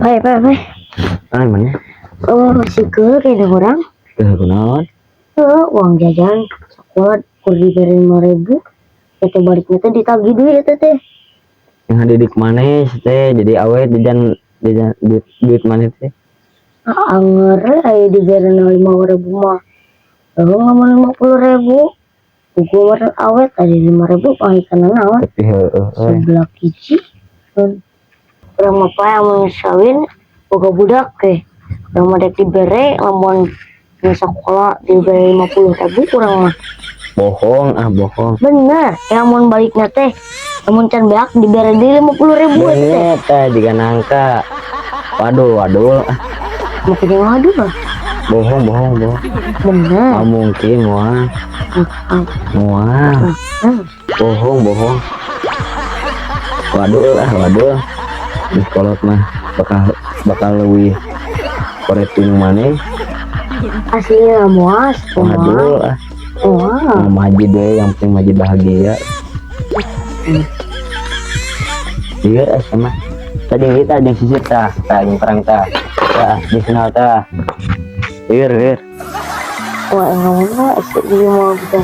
Baik. Ah, mana? Oh, si ke kayak orang. Kenaon? Uang jajan sekolah kur diberi 5.000. Itu baliknya teh ditagih duit teh. Yang didik mana teh jadi awet jajan duit mana teh? Anger ayo diberi 5.000 mah. Lalu ngomong 50.000. Buku warna awet tadi 5.000 pangikanan naon. Tapi Sebelah kici. Orang apa yang mau nyesawin boga budak ke. Orang mau dek diberi lamun di sekolah diberi 50.000 kurang mah. bohong bohong. Bener, yang mau baliknya teh. Namun can beak diberi di 50.000 teh. Bener teh jika nangka. Waduh. Mungkin yang waduh lah. Bohong. Bener. Nggak mungkin muah. Bohong. Waduh. Di sekolah mah bakal lebih koreting mana? Aslinya muas. Waduh Wah. Majid deh, yang penting Majid bahagia. Iya sama. Tadi kita yang sisir yang perang di final Iya. Wah, enggak mau sih mau bisa